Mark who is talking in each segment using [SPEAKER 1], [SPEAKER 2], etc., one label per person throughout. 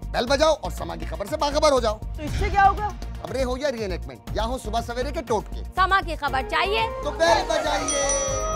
[SPEAKER 1] Bell बजाओ और समा की खबर से बाखबर हो जाओ।
[SPEAKER 2] तो इससे क्या होगा?
[SPEAKER 1] खबरें हो या रीएनेक्टमेंट या हो सुबह सवेरे के टोटके,
[SPEAKER 3] समा की खबर चाहिए
[SPEAKER 1] तो बेल बजाइए।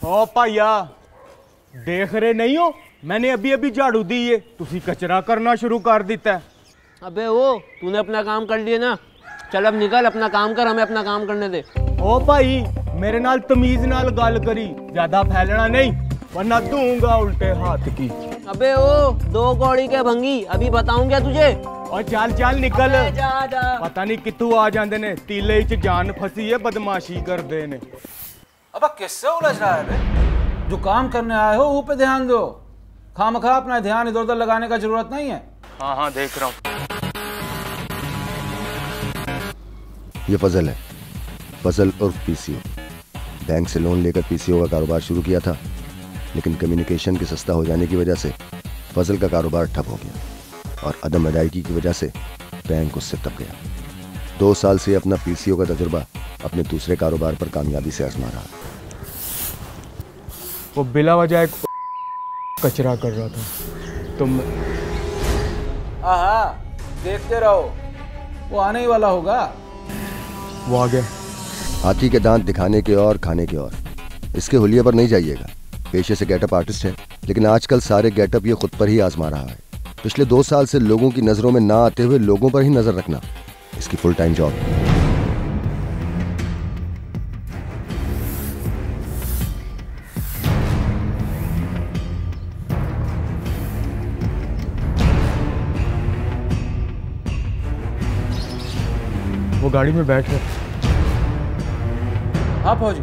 [SPEAKER 4] ओ भाइया देख रहे नहीं हो, मैंने अभी अभी झाड़ू दी है, तुसी कचरा करना शुरू कर दिता है।
[SPEAKER 2] अबे वो तूने अपना काम कर लिया ना, चल अब निकल, अपना काम कर, हमें अपना काम करने दे।
[SPEAKER 4] ओ भाई मेरे नाल तमीज नाल गल करी, ज्यादा फैलना नहीं वरना दूंगा उल्टे हाथ की।
[SPEAKER 2] अबे वो दो कौड़ी के भंगी, अभी बताऊंगा तुझे।
[SPEAKER 4] और चल चल निकल,
[SPEAKER 2] जा जा।
[SPEAKER 4] पता नहीं कितों आ जाते ने, तीले च जान फसी है, बदमाशी करते ने।
[SPEAKER 5] अब किससे उलझ रहा है बे? जो काम करने आए हो वो पे ध्यान दो, खामखा अपना ध्यान इधर उधर लगाने का जरूरत नहीं है।
[SPEAKER 4] हाँ हाँ देख रहा हूँ।
[SPEAKER 1] ये फजल है, फजल उर्फ पीसीओ। बैंक से लोन लेकर पीसीओ का कारोबार शुरू किया था, लेकिन कम्युनिकेशन के सस्ता हो जाने की वजह से फजल का कारोबार ठप हो गया और अदम अदायगी की वजह से बैंक उससे तप गया। 2 साल से अपना पीसीओ का तजुर्बा अपने दूसरे कारोबार पर कामयाबी से आजमा रहा है।
[SPEAKER 4] वो बिला वजह एक कचरा कर रहा था, तुम
[SPEAKER 5] आहा देखते रहो, वो आने ही वाला होगा।
[SPEAKER 4] वो आ गया।
[SPEAKER 1] हाथी के दांत दिखाने के और खाने के और, इसके हुलिये पर नहीं जाइएगा। पेशे से गेटअप आर्टिस्ट है, लेकिन आजकल सारे गेटअप ये खुद पर ही आजमा रहा है। पिछले 2 साल से लोगों की नजरों में ना आते हुए लोगों पर ही नजर रखना इसकी फुल टाइम जॉब है।
[SPEAKER 4] वो गाड़ी में बैठ है।
[SPEAKER 5] हाँ फौजी,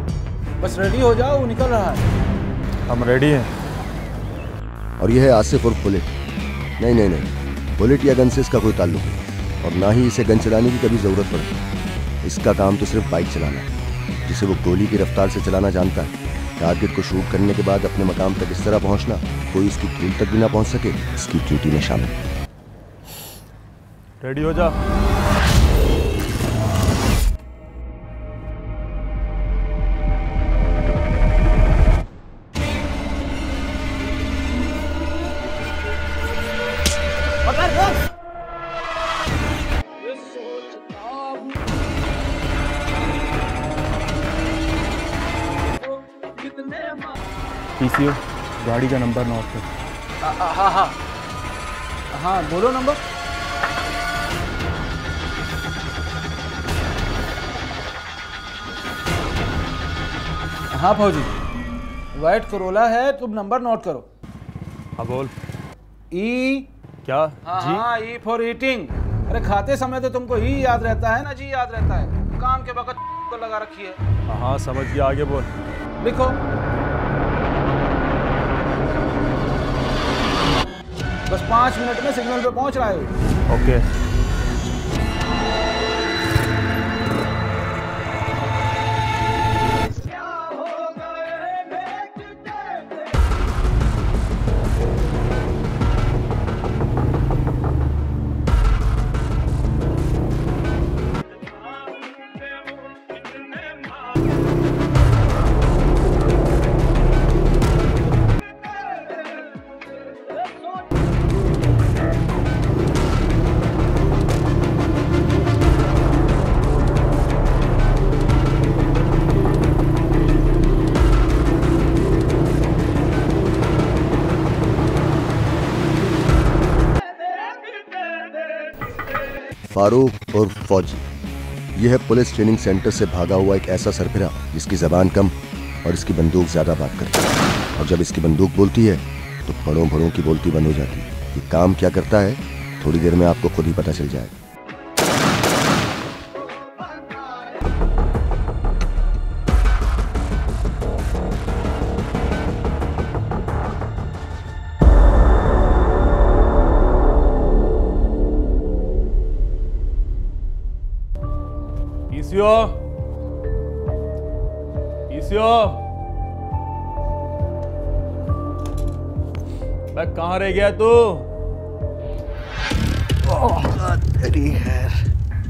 [SPEAKER 5] बस रेडी हो जाओ, वो निकल रहा है।
[SPEAKER 4] हम रेडी हैं।
[SPEAKER 1] और यह है आसिफ उर्फ बुलेट। नहीं नहीं नहीं, बुलेट या गन से इसका कोई ताल्लुक नहीं, और ना ही इसे गन चलाने की कभी जरूरत पड़ती। इसका काम तो सिर्फ बाइक चलाना है, जिसे वो गोली की रफ्तार से चलाना जानता है। टारगेट को शूट करने के बाद अपने मकाम तक इस तरह पहुंचना कोई इसकी धूल तक भी ना पहुंच सके, इसकी ड्यूटी में शामिल है।
[SPEAKER 4] रेडी हो जा। पीसीओ गाड़ी का नंबर नोट कर।
[SPEAKER 5] हाँ हाँ हाँ बोलो नंबर। हाँ फौजी, वाइट करोला है, तुम नंबर नोट करो।
[SPEAKER 4] हाँ बोल।
[SPEAKER 5] ई
[SPEAKER 4] क्या? जी
[SPEAKER 5] हाँ ई फॉर ईटिंग। अरे खाते समय तो तुमको ई याद रहता है ना, जी याद रहता है, काम के वक्त को लगा रखी है।
[SPEAKER 4] हाँ समझ गया, आगे बोल।
[SPEAKER 5] लिखो। बस 5 मिनट में सिग्नल पे पहुंच रहा है।
[SPEAKER 4] ओके।
[SPEAKER 1] फारूक उर्फ फौजी। यह है पुलिस ट्रेनिंग सेंटर से भागा हुआ एक ऐसा सरफिरा जिसकी जबान कम और इसकी बंदूक ज्यादा बात करती है। और जब इसकी बंदूक बोलती है तो फड़ों फड़ों की बोलती बंद हो जाती है। ये काम क्या करता है थोड़ी देर में आपको खुद ही पता चल जाएगा।
[SPEAKER 4] पीसीओ, पीसीओ, कहाँ रह गया तू?
[SPEAKER 3] तेरी खैर,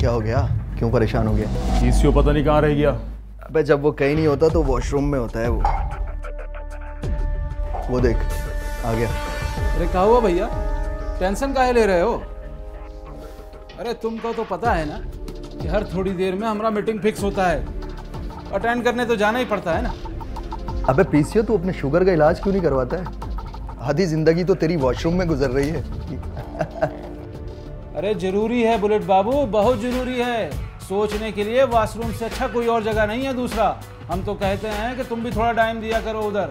[SPEAKER 3] क्या हो गया? क्यों परेशान हो गया?
[SPEAKER 4] पीसीओ पता नहीं कहाँ रह गया।
[SPEAKER 3] अबे जब वो कहीं नहीं होता तो वॉशरूम में होता है वो देख आ गया।
[SPEAKER 5] अरे क्या हुआ भैया, टेंशन काहे ले रहे हो? अरे तुमको तो पता है ना कि हर थोड़ी देर में हमारा मीटिंग फिक्स होता है, अटेंड करने तो जाना ही पड़ता है ना।
[SPEAKER 3] अबे पीसीओ, तू अपने शुगर का इलाज क्यों नहीं करवाता है? आधी जिंदगी तो तेरी वॉशरूम में गुजर रही है।
[SPEAKER 5] अरे जरूरी है बुलेट बाबू, बहुत जरूरी है। सोचने के लिए वॉशरूम से अच्छा कोई और जगह नहीं है दूसरा। हम तो कहते हैं कि तुम भी थोड़ा टाइम दिया करो उधर।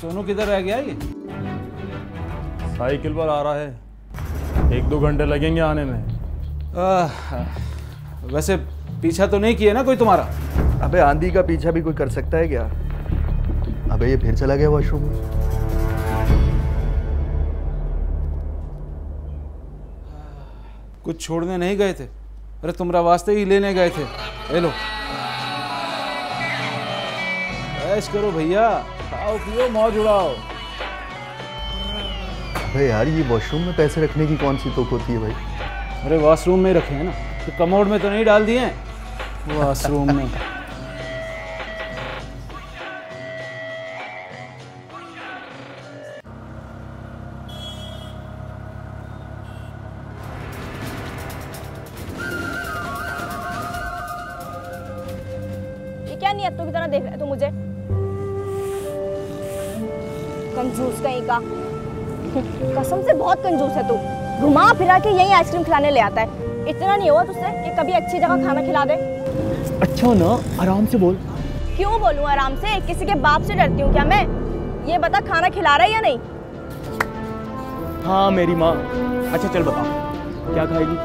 [SPEAKER 5] सोनू किधर रह गया? ये
[SPEAKER 4] साइकिल पर आ रहा है, 1-2 घंटे लगेंगे आने में।
[SPEAKER 5] वैसे पीछा तो नहीं किया ना कोई तुम्हारा?
[SPEAKER 3] अबे आंधी का पीछा भी कोई कर सकता है क्या? अबे ये फिर चला गया वॉशरूम में।
[SPEAKER 5] कुछ छोड़ने नहीं गए थे? अरे तुम्हारा वास्ते ही लेने गए थे। ले लो, ऐश करो भैया, खाओ पियो मौज उड़ाओ।
[SPEAKER 3] अबे यार, ये वॉशरूम में पैसे रखने की कौन सी तुक होती है भाई?
[SPEAKER 5] अरे वॉशरूम में रखे हैं ना, तो कमोड में तो नहीं डाल दिए हैं वॉशरूम में।
[SPEAKER 6] क्या नियतों की तरह देख रहे तू मुझे? कंजूस कहीं का। कसम से बहुत कंजूस है तू। घुमा फिरा के यही आइसक्रीम खिलाने ले आता है। इतना नहीं हुआ तुझसे कि कभी अच्छी जगह खाना खिला दे?
[SPEAKER 4] अच्छा ना, आराम से बोल।
[SPEAKER 6] क्यों बोलूं आराम से? किसी के बाप से डरती हूँ क्या मैं? ये बता, खाना खिला रहा है या नहीं?
[SPEAKER 4] हाँ मेरी माँ। अच्छा चल बता, क्या खाएगी?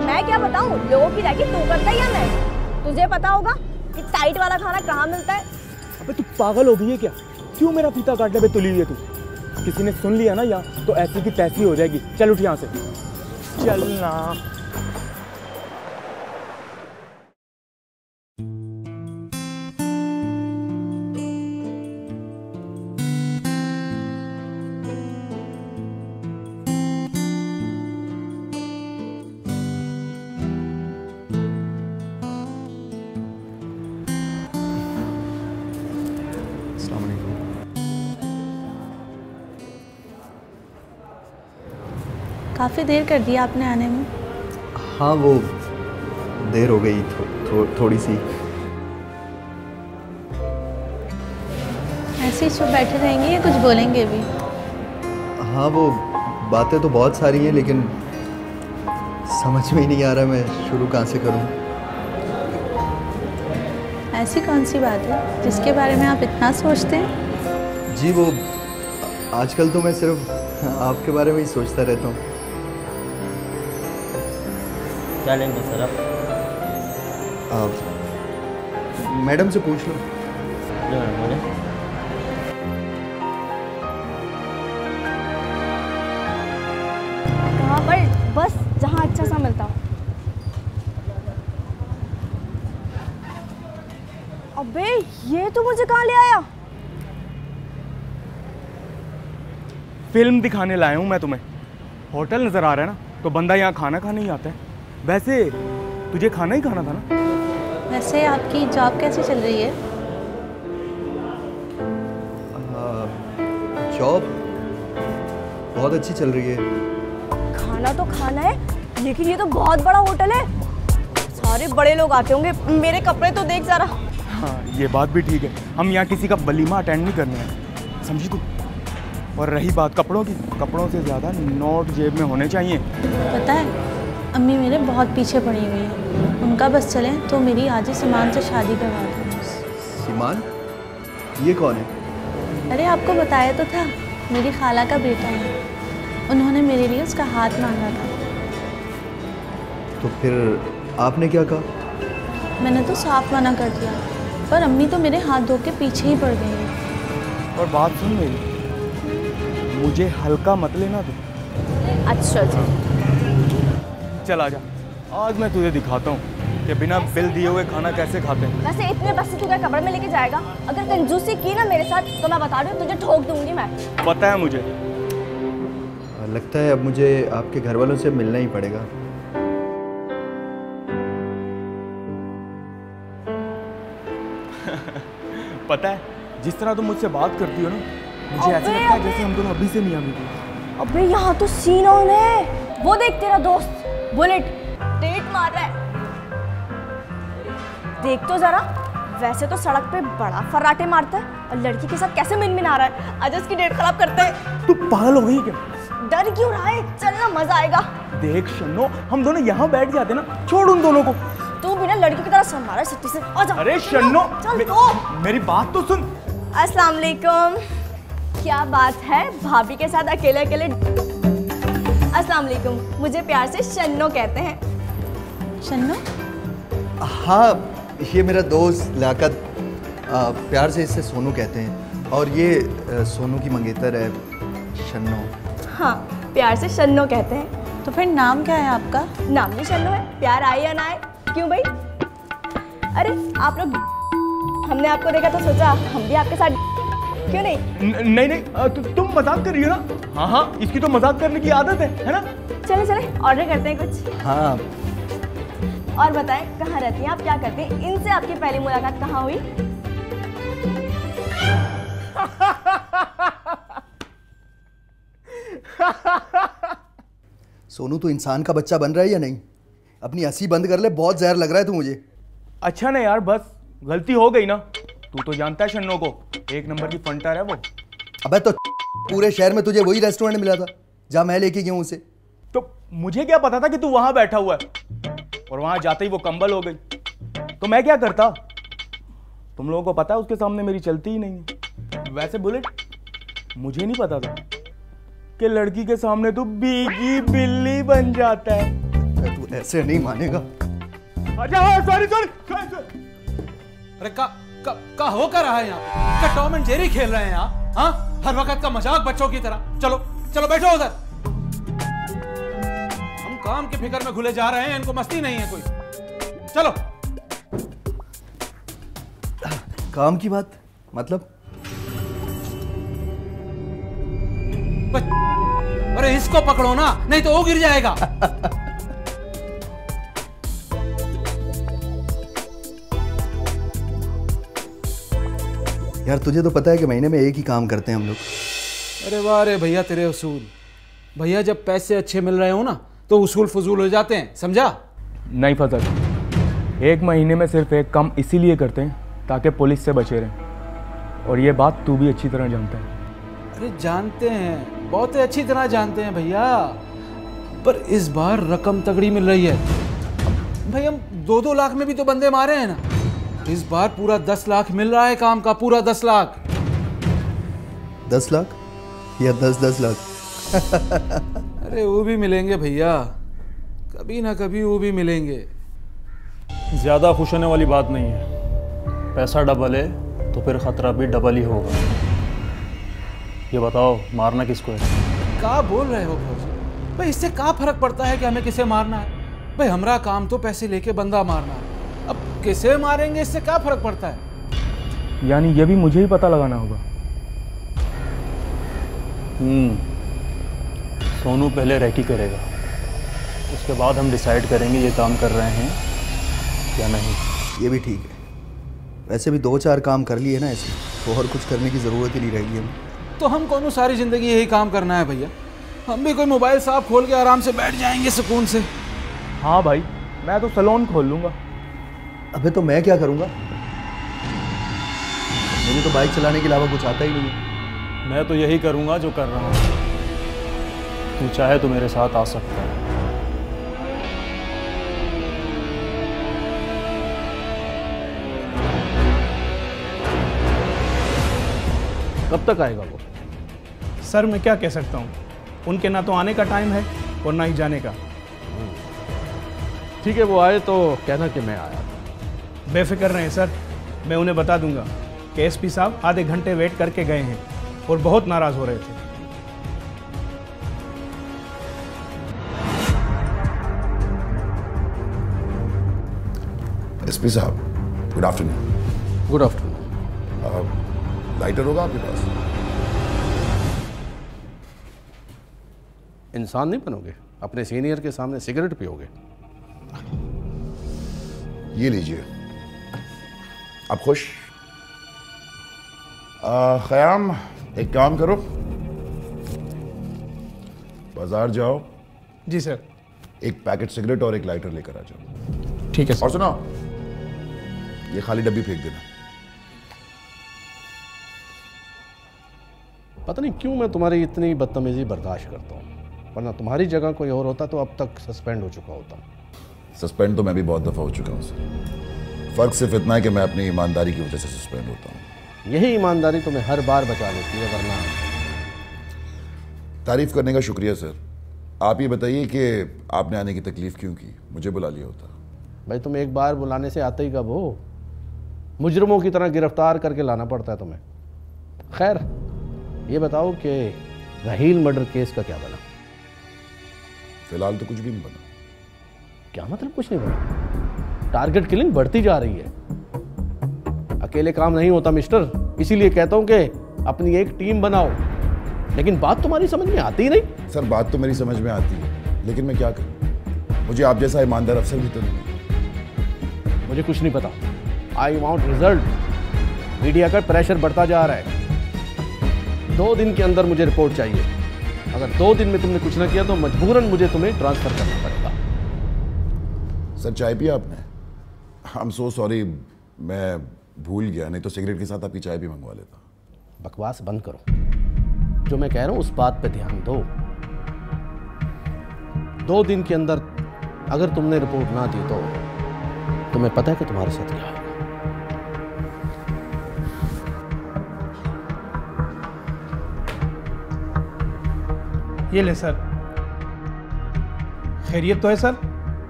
[SPEAKER 6] मैं क्या बताऊँ? लोगों की रैकी तू करता है या मैं? तुझे पता होगा कि टाइट वाला खाना कहाँ मिलता है।
[SPEAKER 4] अबे तू पागल हो गई है क्या? क्यों मेरा फीता काटने पे तुली हुई है तू? किसी ने सुन लिया ना यहाँ तो ऐसी की तैसी हो जाएगी। चल उठ यहाँ से, चल ना।
[SPEAKER 7] काफ़ी देर कर दिया आपने आने में।
[SPEAKER 3] हाँ वो देर हो गई थोड़ी सी।
[SPEAKER 7] ऐसे ही चुप बैठे रहेंगे या कुछ बोलेंगे भी?
[SPEAKER 3] हाँ वो बातें तो बहुत सारी हैं लेकिन समझ में ही नहीं आ रहा मैं शुरू कहाँ से करूँ।
[SPEAKER 7] ऐसी कौन सी बात है जिसके बारे में आप इतना सोचते हैं?
[SPEAKER 3] जी वो आजकल तो मैं सिर्फ आपके बारे में ही सोचता रहता हूँ।
[SPEAKER 2] क्या लेंगे सर
[SPEAKER 3] आप मैडम से पूछ लो।
[SPEAKER 6] कहाँ पर? बस जहाँ अच्छा सा मिलता हो। अबे ये तो मुझे कहाँ ले आया?
[SPEAKER 4] फिल्म दिखाने लाया हूँ मैं तुम्हें। होटल नजर आ रहा है ना, तो बंदा यहाँ खाना खाने ही आता है। वैसे तुझे खाना ही खाना था ना?
[SPEAKER 7] वैसे आपकी जॉब कैसी चल रही है?
[SPEAKER 3] जॉब बहुत अच्छी चल रही है।
[SPEAKER 6] खाना तो खाना है, लेकिन ये तो बहुत बड़ा होटल है। सारे बड़े लोग आते होंगे। मेरे कपड़े तो देख जरा।
[SPEAKER 4] हाँ ये बात भी ठीक है, हम यहाँ किसी का वलीमा अटेंड नहीं करने हैं, समझी तू? और रही बात कपड़ों की, कपड़ों से ज़्यादा नोट जेब में होने चाहिए।
[SPEAKER 7] पता है अम्मी मेरे बहुत पीछे पड़ी हुई है। उनका बस चले तो मेरी आज ही सीमान से शादी करवा दूँ।
[SPEAKER 3] सीमान? ये कौन है?
[SPEAKER 7] अरे आपको बताया तो था, मेरी खाला का बेटा है। उन्होंने मेरे लिए उसका हाथ मांगा था।
[SPEAKER 3] तो फिर आपने क्या कहा?
[SPEAKER 7] मैंने तो साफ मना कर दिया, पर अम्मी तो मेरे हाथ धो के पीछे ही पड़ गई है।
[SPEAKER 4] और बात सुन मेरी, मुझे हल्का मत लेना तू।
[SPEAKER 6] अच्छा जी।
[SPEAKER 4] चल आजा, आज मैं तुझे दिखाता हूँ कि बिना बिल दिए हुए खाना कैसे खाते हैं।
[SPEAKER 6] वैसे इतने बस से तू क्या कब्र में लेके जाएगा? अगर कंजूसी की ना मेरे साथ तो मैं बता रही हूँ तुझे ठोक दूंगी मैं।
[SPEAKER 4] पता है मुझे।
[SPEAKER 3] लगता है अब मुझे आपके घर वालों से मिलना ही पड़ेगा।
[SPEAKER 4] पता है, जिस तरह तुम मुझसे बात करती हो ना, मुझे ऐसा लगता है जैसे हम दोनों अभी से मियां बीवी हैं।
[SPEAKER 6] अबे यहाँ तो सीन ऑन है। वो देख तेरा दोस्त बुलेट डेट मार रहा है। देख तो जरा, वैसे तो सड़क पे बड़ा फर्राटे मारता है और लड़की के साथ कैसे मिनमिना रहा है। आज उसकी डेट खराब करते हैं।
[SPEAKER 4] तू पागल हो गई क्या?
[SPEAKER 6] डर क्यों रहा है? चलना, मजा आएगा।
[SPEAKER 4] देख शन्नो, हम दोनों यहाँ बैठ जाते ना, छोड़ उन दोनों को।
[SPEAKER 6] तू बिना लड़की की तरह शर्मा रहा है सिट्टी से। आजा।
[SPEAKER 4] अरे शन्नो,
[SPEAKER 6] चल तो।
[SPEAKER 4] मेरी बात तो सुन।
[SPEAKER 6] अस्सलाम वालेकुम। क्या बात है, भाभी के साथ अकेले अकेले? अस्सलाम वालेकुम, मुझे प्यार से शन्नो कहते हैं।
[SPEAKER 7] शन्नो?
[SPEAKER 3] हाँ, ये मेरा दोस्त लियाकत, प्यार से इससे सोनू कहते हैं। और ये सोनू की मंगेतर है, शन्नो।
[SPEAKER 6] हाँ, प्यार से शन्नो कहते हैं।
[SPEAKER 7] तो फिर नाम क्या है आपका?
[SPEAKER 6] नाम भी शन्नो है। प्यार आए या ना आए, क्यों भाई? अरे आप लोग, हमने आपको देखा तो सोचा हम भी आपके साथ, क्यों नहीं?
[SPEAKER 4] नहीं, तुम मजाक कर रही हो ना? हाँ हाँ, इसकी तो मजाक करने की आदत है ना?
[SPEAKER 6] चले चले ऑर्डर करते हैं कुछ।
[SPEAKER 3] हाँ।
[SPEAKER 6] और बताएं, कहाँ रहती हैं आप, क्या करते हैं? इनसे आपकी पहली मुलाकात कहाँ हुई?
[SPEAKER 3] सोनू, तू इंसान का बच्चा बन रहा है या नहीं? अपनी हंसी बंद कर ले, बहुत जहर लग रहा है तू मुझे।
[SPEAKER 4] अच्छा ना यार, बस गलती हो गई ना। तू तो जानता है शन्नो को, एक नंबर की फंटर है वो।
[SPEAKER 3] अबे तो पूरे शहर में तुझे वही रेस्टोरेंट मिला था जहाँ मैं लेके गया हूँ उसे।
[SPEAKER 4] तो मुझे क्या पता था कि तू वहां बैठा हुआ है, और वहां जाते ही वो कंबल हो गई, तो मैं क्या करता? तुम लोगों को पता है उसके सामने मेरी चलती ही नहीं है। वैसे बुलेट, मुझे नहीं पता था कि लड़की के सामने तू बीगी बिल्ली बन जाता है।
[SPEAKER 3] तू ऐसे नहीं मानेगा।
[SPEAKER 4] अच्छा, सॉरी सॉरी।
[SPEAKER 5] अरे का हो क्या रहा है यहाँ? क्या टॉम एंड जेरी खेल रहे हैं यहाँ? हाँ, हर वक्त का मजाक बच्चों की तरह। चलो चलो बैठो उधर। हम काम के फिक्र में घुले जा रहे हैं, इनको मस्ती नहीं है कोई। चलो।
[SPEAKER 3] काम की बात मतलब?
[SPEAKER 5] अरे इसको पकड़ो ना, नहीं तो वो गिर जाएगा।
[SPEAKER 3] यार तुझे तो पता है कि महीने में एक ही काम करते हैं हम लोग।
[SPEAKER 5] अरे वाह रे भैया, तेरे उसूल। भैया जब पैसे अच्छे मिल रहे हो ना तो उसूल फजूल हो जाते हैं, समझा?
[SPEAKER 4] नहीं फजल, एक महीने में सिर्फ एक काम इसीलिए करते हैं ताकि पुलिस से बचे रहें, और ये बात तू भी अच्छी तरह जानता है।
[SPEAKER 5] अरे जानते हैं, बहुत अच्छी तरह जानते हैं भैया, पर इस बार रकम तगड़ी मिल रही है। भाई हम 2-2 लाख में भी तो बंदे मारे हैं ना, इस बार पूरा 10 लाख मिल रहा है काम का, पूरा 10 लाख।
[SPEAKER 3] 10 लाख या 10 लाख?
[SPEAKER 5] अरे वो भी मिलेंगे भैया, कभी ना कभी वो भी मिलेंगे।
[SPEAKER 8] ज़्यादा खुश होने वाली बात नहीं है। पैसा डबल है तो फिर ख़तरा भी डबल ही होगा। ये बताओ, मारना किसको है?
[SPEAKER 5] क्या बोल रहे हो भौजी? भाई इससे क्या फर्क पड़ता है कि हमें किसे मारना है? भाई हमारा काम तो पैसे लेके बंदा मारना है, अब किसे मारेंगे इससे क्या फर्क पड़ता है?
[SPEAKER 4] यानी ये भी मुझे ही पता लगाना होगा।
[SPEAKER 8] सोनू पहले रैकी करेगा, उसके बाद हम डिसाइड करेंगे ये काम कर रहे हैं या नहीं।
[SPEAKER 3] ये भी ठीक है। वैसे भी 2-4 काम कर लिए ना ऐसे, तो और कुछ करने की ज़रूरत ही नहीं रहेगी हमें।
[SPEAKER 5] तो हम कौन सारी ज़िंदगी यही काम करना है भैया? हम भी कोई मोबाइल साहब खोल के आराम से बैठ जाएंगे सुकून से।
[SPEAKER 4] हाँ भाई, मैं तो सैलून खोल लूँगा।
[SPEAKER 3] अबे तो मैं क्या करूँगा? मुझे तो बाइक चलाने के अलावा कुछ आता ही नहीं है।
[SPEAKER 8] मैं तो यही करूँगा जो कर रहा हूँ। तू चाहे तो मेरे साथ आ सकता है।
[SPEAKER 2] कब तक आएगा वो?
[SPEAKER 8] सर मैं क्या कह सकता हूँ, उनके ना तो आने का टाइम है और ना ही जाने का।
[SPEAKER 2] ठीक है, वो आए तो कहना कि मैं आया।
[SPEAKER 8] बेफिक्र रहें सर, मैं उन्हें बता दूंगा कि एसपी साहब आधे घंटे वेट करके गए हैं और बहुत नाराज़ हो रहे थे।
[SPEAKER 9] एसपी साहब good afternoon.
[SPEAKER 2] Good afternoon.
[SPEAKER 9] Lighter होगा आपके पास?
[SPEAKER 2] इंसान नहीं बनोगे, अपने सीनियर के सामने सिगरेट पियोगे?
[SPEAKER 9] ये लीजिए, आप खुश? ख़याम एक काम करो, बाजार जाओ,
[SPEAKER 8] जी सर।
[SPEAKER 9] एक पैकेट सिगरेट और एक लाइटर लेकर आ जाओ।
[SPEAKER 8] ठीक है सर।
[SPEAKER 9] और सुनो, ये खाली डब्बी फेंक देना।
[SPEAKER 2] पता नहीं क्यों मैं तुम्हारी इतनी बदतमीजी बर्दाश्त करता हूँ, वरना तुम्हारी जगह कोई और होता तो अब तक सस्पेंड हो चुका होता।
[SPEAKER 9] सस्पेंड तो मैं भी बहुत दफ़ा हो चुका हूँ सर। फ़र्क सिर्फ इतना है कि मैं अपनी ईमानदारी की वजह से सस्पेंड होता हूँ।
[SPEAKER 2] यही ईमानदारी तुम्हें हर बार बचा लेती है, वरना।
[SPEAKER 9] तारीफ़ करने का शुक्रिया सर। आप ये बताइए कि आपने आने की तकलीफ़ क्यों की? मुझे बुला लिया होता।
[SPEAKER 2] भाई तुम एक बार बुलाने से आते ही कब हो? मुजरमों की तरह गिरफ्तार करके लाना पड़ता है तुम्हें। खैर ये बताओ कि रहील मर्डर केस का क्या बना?
[SPEAKER 9] फिलहाल तो कुछ भी नहीं बना।
[SPEAKER 2] क्या मतलब कुछ नहीं बना? टारगेट किलिंग बढ़ती जा रही है। अकेले काम नहीं होता मिस्टर, इसीलिए कहता हूं कि अपनी एक टीम बनाओ। लेकिन बात तुम्हारी समझ में आती ही नहीं।
[SPEAKER 9] सर बात तो मेरी समझ में आती है, लेकिन मैं क्या करूं? मुझे आप जैसा ईमानदार अफसर भी तो नहीं।
[SPEAKER 2] मुझे कुछ नहीं पता। I want result. मीडिया का प्रेशर बढ़ता जा रहा है। 2 दिन के अंदर मुझे रिपोर्ट चाहिए। अगर 2 दिन में तुमने कुछ ना किया तो मजबूरन मुझे तुम्हें ट्रांसफर करना पड़ेगा।
[SPEAKER 9] सर चाय पिया आपने? आई एम सो सॉरी, मैं भूल गया, नहीं तो सिगरेट के साथ आपकी चाय भी मंगवा लेता।
[SPEAKER 2] बकवास बंद करो, जो मैं कह रहा हूं उस बात पे ध्यान दो। 2 दिन के अंदर अगर तुमने रिपोर्ट ना दी तो तुम्हें पता है कि तुम्हारे साथ क्या होगा।
[SPEAKER 8] ये ले सर। खैरियत तो है सर?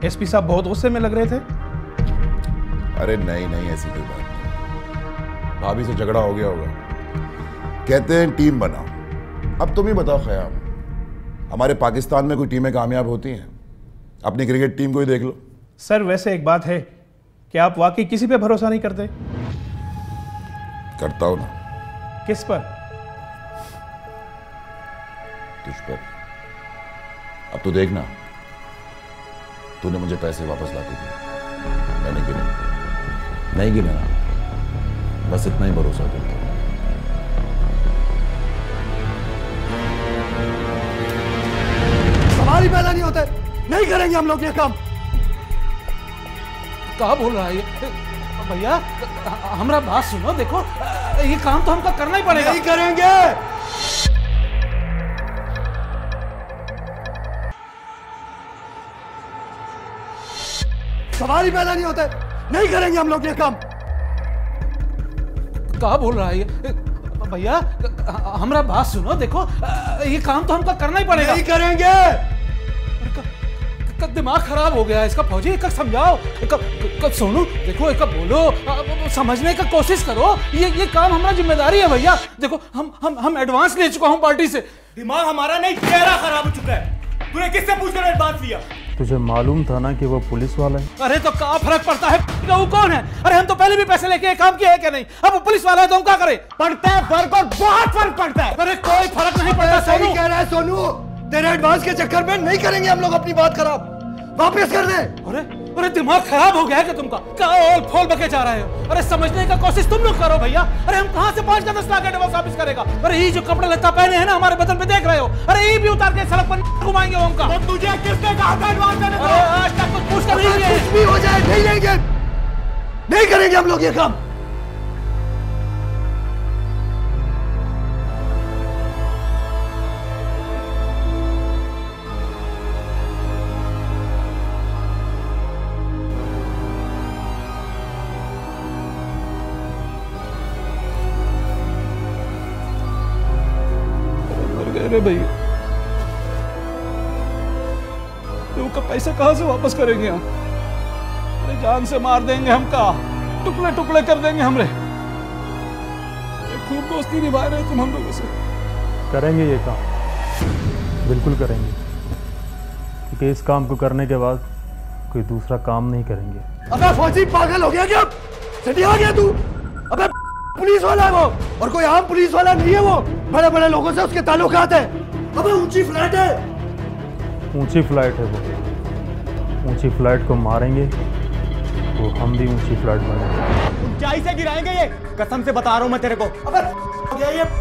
[SPEAKER 8] एसपी साहब बहुत गुस्से में लग रहे थे।
[SPEAKER 9] अरे नहीं नहीं, ऐसी कोई बात नहीं। भाभी से झगड़ा हो गया होगा। कहते हैं टीम बनाओ। अब तुम ही बताओ ख़याम, हमारे पाकिस्तान में कोई टीमें कामयाब होती हैं? अपनी क्रिकेट टीम को ही देख लो।
[SPEAKER 8] सर वैसे एक बात है कि आप वाकई किसी पे भरोसा नहीं करते?
[SPEAKER 9] करता हूं ना।
[SPEAKER 8] किस पर?
[SPEAKER 9] तुझ पर। अब तो देखना, तूने मुझे पैसे वापस ला के दिए, मैंने गिने नहीं गिना, बस इतना ही भरोसा करता हूं।
[SPEAKER 3] सवाल ही पैदा नहीं होता। नहीं करेंगे हम लोग ये काम।
[SPEAKER 5] कहा बोल रहा है ये? भैया हमारा बात सुनो, देखो ये काम तो हमको करना ही पड़ेगा।
[SPEAKER 3] नहीं करेंगे। सवाल ही पैदा नहीं होता। नहीं करेंगे हम लोग ये काम।
[SPEAKER 5] कहा बोल रहा है ये? भैया हमारा बात सुनो, देखो ये काम तो हमको करना ही पड़ेगा।
[SPEAKER 3] नहीं करेंगे।
[SPEAKER 5] दिमाग खराब हो गया है इसका। फौजी एक समझाओ, एक सोनू देखो, एक बोलो, समझने का कोशिश करो। ये काम हमारा जिम्मेदारी है भैया। देखो हम एडवांस ले चुका हूं पार्टी से।
[SPEAKER 4] दिमाग हमारा नहीं, चेहरा खराब हो चुका है। तूने किससे पूछकर एडवांस लिया?
[SPEAKER 8] तुझे मालूम था ना कि वो पुलिस वाला है?
[SPEAKER 5] अरे तो क्या फर्क पड़ता है वो कौन है? अरे हम तो पहले भी पैसे लेके काम किया है क्या नहीं? अब वो पुलिस वाला है तो हम क्या करें?
[SPEAKER 3] पड़ता है फर्क, और बहुत फर्क पड़ता है।
[SPEAKER 5] अरे कोई फर्क नहीं पड़ता।
[SPEAKER 3] सही कह रहा है सोनू, तेरे एडवांस के चक्कर में नहीं करेंगे हम लोग अपनी बात खराब। वापस कर दे।
[SPEAKER 5] अरे दिमाग खराब हो गया है क्या तुमका? क्या ओल फोल बके जा रहे हो? अरे समझने का कोशिश तुम लोग करो भैया। अरे हम कहां से 5 का 10 लाख एडवांस वापस करेगा? अरे ये जो कपड़े लत्ता पहने हैं ना हमारे बदन पे, देख रहे हो? अरे ये भी उतार के सड़क पर घुमाएंगे हमका।
[SPEAKER 3] तो तुझे किसने कहा था एडवांस देने को?
[SPEAKER 5] अरे आज तक कुछ पूछकर नहीं किया।
[SPEAKER 3] कुछ भी हो जाए नहीं लेंगे, नहीं करेंगे हम लोग ये काम।
[SPEAKER 5] अरे भैया, तो का पैसा कहाँ से वापस करेंगे हम? अरे जान से मार देंगे हमका, टुकड़े टुकड़े कर देंगे हमरे। खूब दोस्ती निभा रहे तुम हम लोगों से।
[SPEAKER 8] करेंगे ये काम, बिल्कुल करेंगे, क्योंकि इस काम को करने के बाद कोई दूसरा काम नहीं करेंगे।
[SPEAKER 1] अबे फौजी पागल हो गया क्या? सटिया गया तू? अबे पुलिस वाला है वो, और कोई आम पुलिस वाला नहीं है वो। बड़े बड़े लोगों से उसके ताल्लुकात है। अबे ऊंची फ्लाइट है।
[SPEAKER 8] ऊंची फ्लाइट है वो, ऊंची फ्लाइट को मारेंगे तो हम भी ऊंची फ्लाइट बनेंगे।
[SPEAKER 4] ऊंचाई से गिराएंगे ये, कसम से बता रहा हूं मैं तेरे को।
[SPEAKER 1] अबे हो गया ये।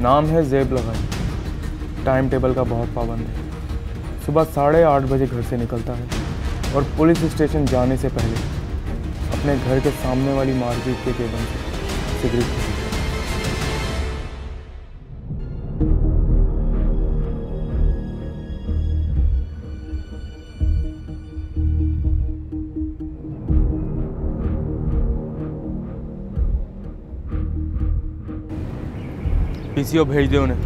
[SPEAKER 4] नाम है ज़ेब लगाई, टाइम टेबल का बहुत पाबंद है। सुबह 8:30 बजे घर से निकलता है और पुलिस स्टेशन जाने से पहले अपने घर के सामने वाली मार्केट के केबल से सिगरेट पीता है। पीसीओ भेज दे उन्हें।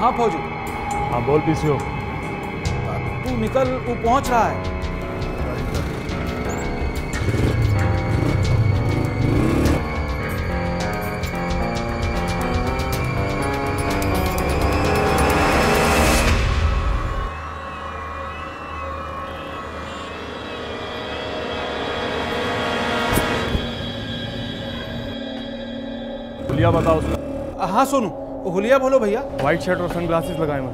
[SPEAKER 5] हाँ फौजी।
[SPEAKER 8] हाँ बोल पीसीओ।
[SPEAKER 5] तू निकल, वो पहुंच रहा है।
[SPEAKER 8] हुलिया बताओ उसका।
[SPEAKER 5] हाँ सोनू, हुलिया बोलो भैया।
[SPEAKER 4] व्हाइट शर्ट और सनग्लासेस लगाए हुए।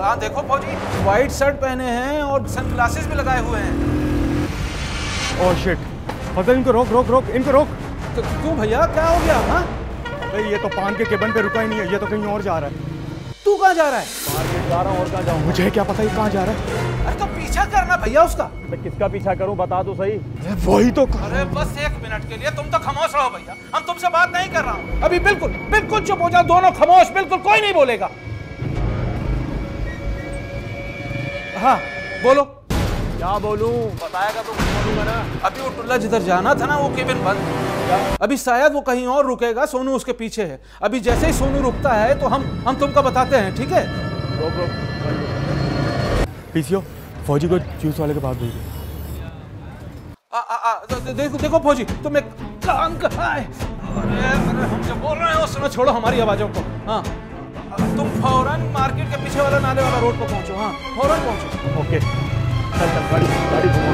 [SPEAKER 5] हाँ देखो फौजी, व्हाइट शर्ट पहने हैं और सनग्लासेस भी लगाए हुए हैं।
[SPEAKER 4] ओह शिट, फजल इनको रोक रोक रोक, इनको रोक।
[SPEAKER 5] क्यों भैया, क्या हो गया? हाँ
[SPEAKER 4] अबे ये तो पान के केबन पे रुका ही नहीं है, ये तो कहीं और जा रहा है।
[SPEAKER 5] तू कहाँ जा रहा है?
[SPEAKER 4] मार्केट जा रहा हूँ, और कहाँ जाऊँ? मुझे क्या पता ये कहाँ जा रहा है।
[SPEAKER 5] अरे तो पीछा करना भैया उसका।
[SPEAKER 8] मैं किसका पीछा करूं, बता दो सही।
[SPEAKER 4] वही तो।
[SPEAKER 5] अरे बस 1 मिनट के लिए तुम तो खामोश रहो भैया, हम तुमसे बात नहीं कर रहा हूँ अभी। बिल्कुल बिल्कुल चुप हो जाओ दोनों, खामोश, बिल्कुल कोई नहीं बोलेगा। हाँ बोलो।
[SPEAKER 8] क्या बोलूं, बताएगा तो बोलूंगा ना।
[SPEAKER 5] अभी वो टुल्ला जिधर जाना था ना, वो केबिन बंद। अभी शायद वो कहीं और रुकेगा, सोनू उसके पीछे है। अभी जैसे ही सोनू रुकता है तो हम तुमको बताते हैं, ठीक है?
[SPEAKER 8] रोक रोक।
[SPEAKER 4] पीसीओ, फौजी को जूस वाले के पास भेज दो।
[SPEAKER 5] देखो देखो फौजी, तुम एक काम कर। अरे हम जो बोल रहे हैं वो सुनो, छोड़ो हमारी आवाजों को। हाँ तुम फौरन मार्केट के पीछे वाला नाले वाला रोड पर पहुंचो। हाँ फौरन पहुंचो।
[SPEAKER 8] ओके चल चल, गाड़ी घुमा।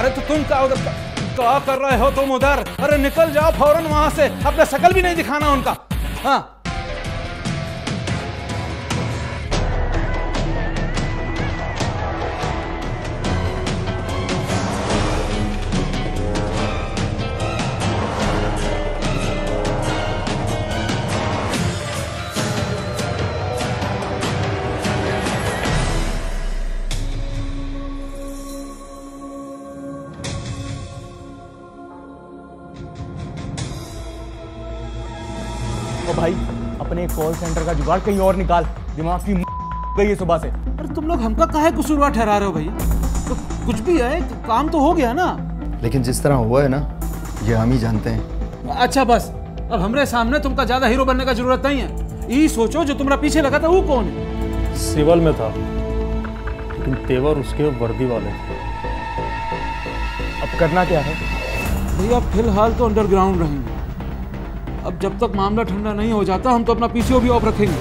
[SPEAKER 5] अरे तो तुम क्या कर रहे हो तुम उधर? अरे निकल जाओ फौरन वहां से, अपना शकल भी नहीं दिखाना उनका। हाँ
[SPEAKER 4] ओ भाई, अपने कॉल सेंटर का जुगाड़ कहीं और निकाल, दिमाग की गई है सुबह से।
[SPEAKER 5] अरे तुम लोग हमका काहे कसूरवार ठहरा रहे हो भैया? तो कुछ भी है, काम तो हो गया ना।
[SPEAKER 3] लेकिन जिस तरह हुआ है ना, ये हम ही जानते हैं।
[SPEAKER 5] अच्छा बस, अब हमरे सामने तुमका ज्यादा हीरो बनने का जरूरत नहीं है। ये सोचो जो तुम्हारा पीछे लगा था वो कौन है?
[SPEAKER 8] सिविल में था, लेकिन तेवर उसके वर्दी वाले थे।
[SPEAKER 4] अब करना क्या है?
[SPEAKER 5] भैया फिलहाल तो अंडरग्राउंड रहेंगे। अब जब तक मामला ठंडा नहीं हो जाता हम तो अपना पीसीओ भी ऑफ रखेंगे।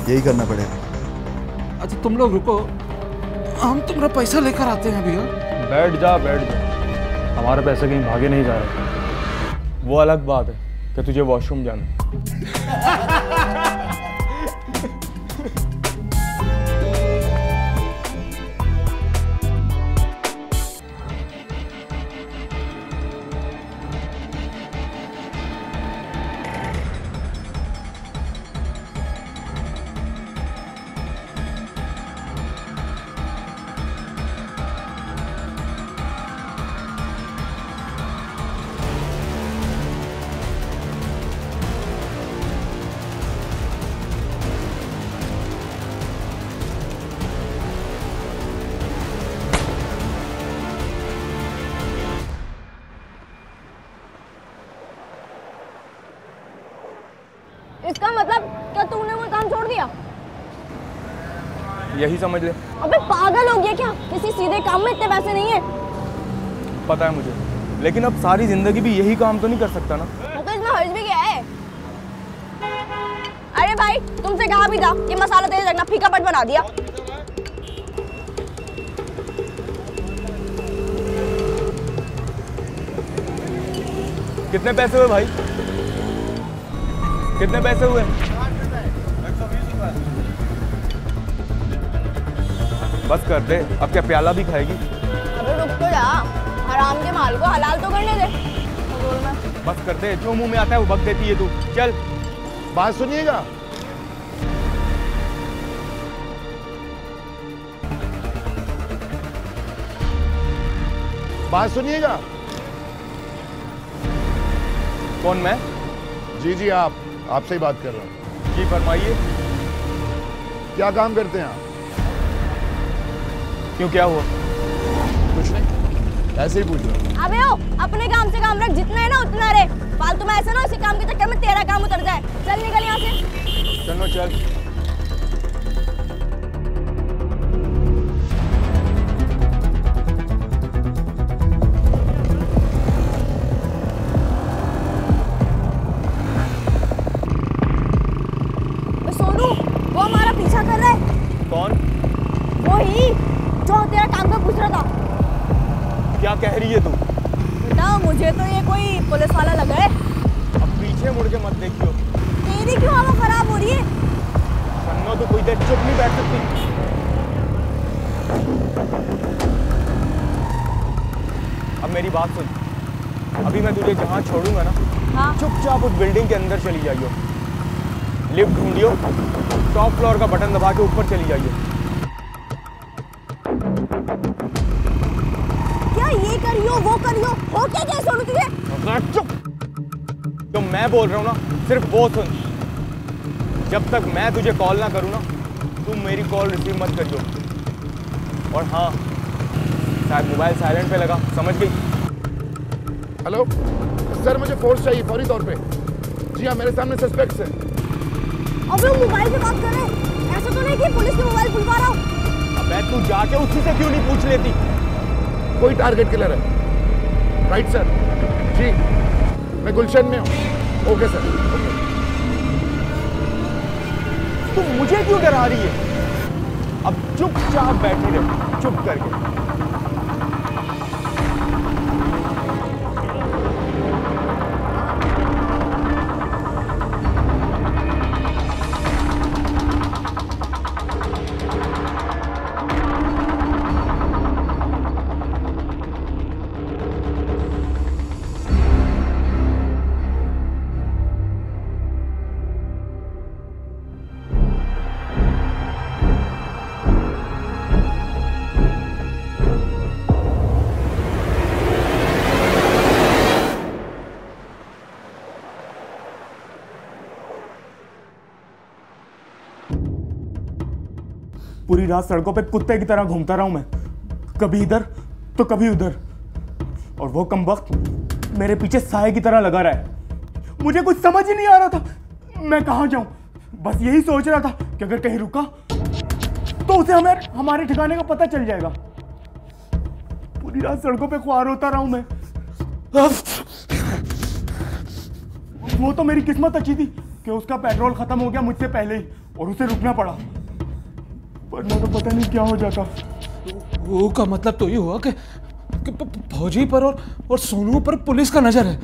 [SPEAKER 3] यही करना पड़ेगा।
[SPEAKER 5] अच्छा तुम लोग रुको, हम तुम्हारा पैसा लेकर आते हैं भैया।
[SPEAKER 8] बैठ जा बैठ जा, हमारे पैसे कहीं भागे नहीं जा रहे।
[SPEAKER 4] वो अलग बात है कि तुझे वॉशरूम जाना है।
[SPEAKER 6] इसका मतलब क्या तूने वो काम छोड़ दिया?
[SPEAKER 4] यही समझ ले।
[SPEAKER 6] अबे पागल हो गया क्या? किसी सीधे काम में इतने पैसे नहीं है।
[SPEAKER 4] पता है मुझे, लेकिन अब सारी जिंदगी भी यही काम तो नहीं कर सकता ना।
[SPEAKER 6] तो इसमें हर्ज भी क्या है? अरे भाई तुमसे कहा भी था कि मसाला तेज रखना, फीका पट बना दिया।
[SPEAKER 4] कितने पैसे हुए भाई? कितने पैसे हुए?
[SPEAKER 10] 120 रुपए।
[SPEAKER 4] बस कर दे, अब क्या प्याला भी खाएगी?
[SPEAKER 6] अबे रुक तो जा, हराम के माल को हलाल तो करने दे।
[SPEAKER 4] बस कर दे, जो मुंह में आता है वो बक देती है तू। चल।
[SPEAKER 9] बात सुनिएगा, बात सुनिएगा।
[SPEAKER 4] कौन मैं?
[SPEAKER 9] जी जी आपसे ही बात कर रहा हूँ।
[SPEAKER 4] जी फरमाइए।
[SPEAKER 9] क्या काम करते हैं आप?
[SPEAKER 4] क्यों, क्या हुआ?
[SPEAKER 9] कुछ नहीं, ऐसे ही पूछ रहा हूँ।
[SPEAKER 6] अबे ओ, अपने काम से काम रख, जितना है ना उतना रहे। फालतू में ऐसा ना उसी काम के चक्कर में तेरा काम उतर जाए। चल निकल यहाँ से।
[SPEAKER 4] चलो चल।
[SPEAKER 6] सोनू, वो हमारा पीछा कर रहा है।
[SPEAKER 4] कौन?
[SPEAKER 6] वो ही जो तेरा काम का पूछ रहा था।
[SPEAKER 4] क्या कह रही है तू?
[SPEAKER 6] बेटा मुझे तो ये कोई पुलिस वाला लगा है।
[SPEAKER 4] अब पीछे मुड़ के मत देखियो।
[SPEAKER 6] तेरी क्यों हवा खराब हो रही है?
[SPEAKER 4] सन्नो तो कोई देर चुप नहीं बैठ सकती। अब मेरी बात सुन, अभी मैं तुझे जहाँ छोड़ूंगा ना,
[SPEAKER 6] हाँ।
[SPEAKER 4] चुपचाप उस बिल्डिंग के अंदर चली जाइयो। लिफ्ट ढूंढियो, टॉप फ्लोर का बटन दबा के ऊपर चली जाइए।
[SPEAKER 6] क्या ये करियो वो करियो, हो क्या सोनू तुझे?
[SPEAKER 4] चुप। जो मैं बोल रहा हूँ ना सिर्फ वो सुन। जब तक मैं तुझे कॉल ना करूँ ना, तुम मेरी कॉल रिसीव मत करियो। और हाँ, शायद मोबाइल साइलेंट पे लगा, समझ गई?
[SPEAKER 9] हेलो सर, मुझे फोर्स चाहिए फौरी तौर पे। जी हाँ, मेरे सामने सस्पेक्ट्स हैं।
[SPEAKER 6] अबे वो मोबाइल पे बात कर रहे हैं। ऐसा तो नहीं कि पुलिस के मोबाइल बुलवा रहा हूँ।
[SPEAKER 4] अबे तू जाके उसी से क्यों नहीं पूछ लेती?
[SPEAKER 9] कोई टारगेट किलर है। Right sir. जी मैं गुलशन में हूँ। Okay sir.
[SPEAKER 4] तू मुझे क्यों डरा रही है? अब चुपचाप बैठी रहे, चुप करके। पूरी रात सड़कों पे कुत्ते की तरह घूमता रहा हूं मैं, कभी इधर तो कभी उधर, और वो कमबख्त मेरे पीछे साए की तरह लगा रहा है। मुझे कुछ समझ ही नहीं आ रहा था मैं कहां जाऊं। बस यही सोच रहा था कि अगर कहीं रुका तो उसे हमारे ठिकाने का पता चल जाएगा। पूरी रात सड़कों पे ख्वार होता रहा हूं मैं। वो तो मेरी किस्मत अच्छी थी कि उसका पेट्रोल खत्म हो गया मुझसे पहले ही और उसे रुकना पड़ा, वरना तो पता नहीं क्या हो जाता।
[SPEAKER 5] वो का मतलब तो ये हुआ कि फौजी पर और सोनू पर पुलिस का नजर है।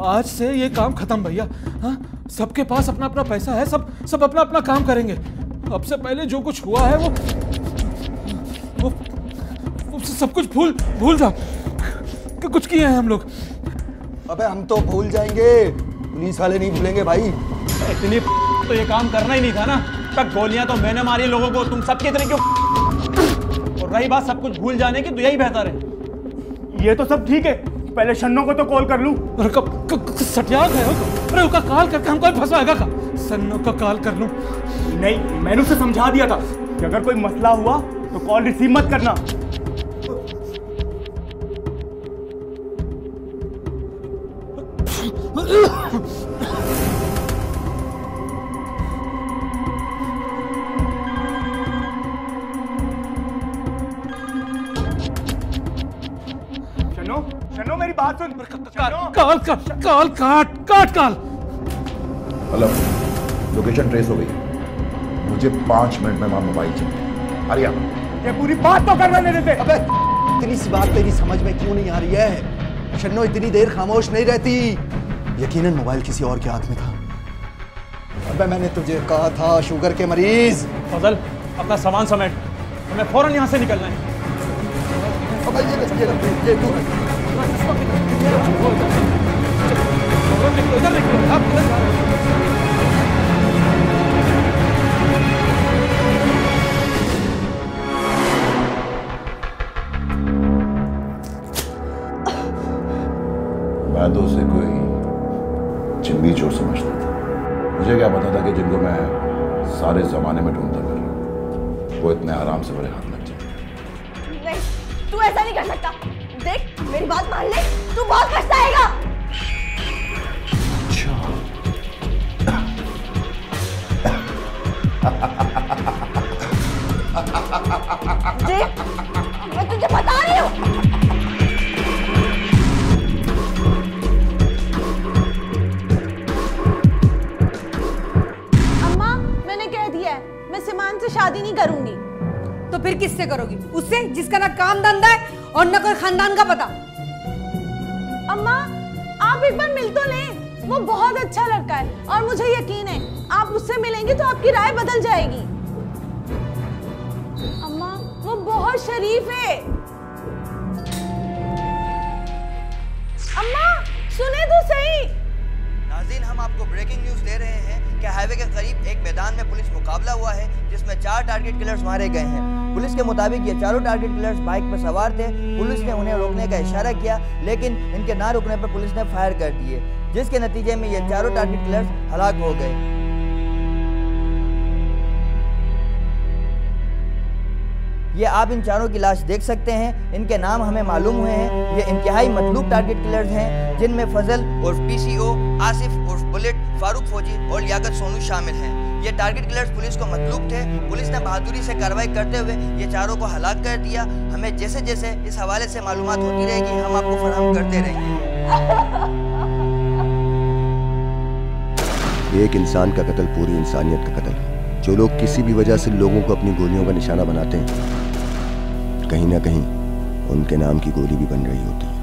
[SPEAKER 5] आज से ये काम खत्म भैया। हाँ, सबके पास अपना अपना पैसा है, सब अपना अपना काम करेंगे। अब से पहले जो कुछ हुआ है वो सब कुछ भूल जाओ कि कुछ किए हैं हम लोग।
[SPEAKER 3] अबे हम तो भूल जाएंगे, पुलिस वाले नहीं भूलेंगे भाई।
[SPEAKER 8] इतनी तो ये काम करना ही नहीं था ना। तक गोलियां तो मैंने मारी लोगों को, तुम सबके इतने क्यों? और रही बात सब कुछ भूल जाने की, तो यही बेहतर है।
[SPEAKER 4] ये तो सब ठीक है, पहले शन्नो को तो कॉल कर लूं।
[SPEAKER 5] अरे कब सटियाग है? अरे उसका कॉल करके हमको फंसाएगा का? सन्नो का कॉल कर लूं?
[SPEAKER 4] नहीं, मैंने उसे समझा दिया था कि अगर कोई मसला हुआ तो कॉल रिसीव मत करना। शन्नो मेरी बात सुन।
[SPEAKER 5] कॉल काट।
[SPEAKER 9] हेलो, लोकेशन ट्रेस हो गई है, मुझे 5 मिनट में वहां मोबाइल चाहिए। अरिया,
[SPEAKER 4] ये पूरी बात तो करने नहीं देते।
[SPEAKER 3] अबे इतनी सी बात तेरी समझ में क्यों नहीं आ रही है? शन्नो इतनी देर खामोश नहीं रहती। यकीनन मोबाइल किसी और के हाथ में था। अबे मैंने तुझे कहा था शुगर के मरीज।
[SPEAKER 8] फजल, अपना सामान समेट, हमें फौरन यहाँ से निकलना है।
[SPEAKER 9] मैं तो उसे कोई जिम्मी चोर समझता था। मुझे क्या पता था कि जिनको मैं सारे जमाने में ढूंढता कर रहा हूं वो इतने आराम से मेरे हाथ लग जाए।
[SPEAKER 6] नहीं, तू ऐसा नहीं कर सकता। देख, मेरी बात मान ले, तू बहुत पछताएगा। देख, मैं तुझे बता रही हूँ।
[SPEAKER 7] सिमान से शादी नहीं करूंगी।
[SPEAKER 11] तो फिर किससे करोगी? उससे जिसका ना काम धंधा है और ना कोई खानदान का पता।
[SPEAKER 7] अम्मा, आप एक बार मिल तो लें, वो बहुत अच्छा लड़का है और मुझे यकीन है आप उससे मिलेंगे तो आपकी राय बदल जाएगी। अम्मा, वो बहुत शरीफ है। अम्मा, सुने तो सही।
[SPEAKER 12] नाज़रीन, हम आपको ब्रेकिंग न्यूज दे रहे हैं कि हाईवे के करीब एक मैदान में पुलिस मुकाबला हुआ है जिसमें 4 टारगेट किलर्स मारे गए हैं। पुलिस के मुताबिक ये चारों टारगेट किलर्स बाइक पर सवार थे। पुलिस ने उन्हें रोकने का इशारा किया, लेकिन इनके ना रुकने पर पुलिस ने फायर कर दिए, जिसके नतीजे में ये चारों टारगेट किलर्स हलाक हो गए। ये आप इन चारों की लाश देख सकते हैं। इनके नाम हमें मालूम हुए हैं। ये इंतहाई मतलूब टारगेट किलर्स हैं, जिनमें फजल उर्फ पीसीओ, आसिफ उर्फ बुलेट, फारूक फौजी और लियाकत सोनू शामिल हैं। ये टारगेट किलर्स पुलिस को मतलूब थे। पुलिस ने बहादुरी से कार्रवाई करते हुए ये चारों को हलाक कर दिया। हमें जैसे जैसे इस हवाले से मालूमात होती रहेगी हम आपको फराहम करते रहेंगे।
[SPEAKER 1] एक इंसान का कत्ल पूरी इंसानियत का कत्ल है। जो लोग किसी भी वजह से लोगों को अपनी गोलियों का निशाना बनाते हैं, कहीं ना कहीं उनके नाम की गोली भी बन रही होती है।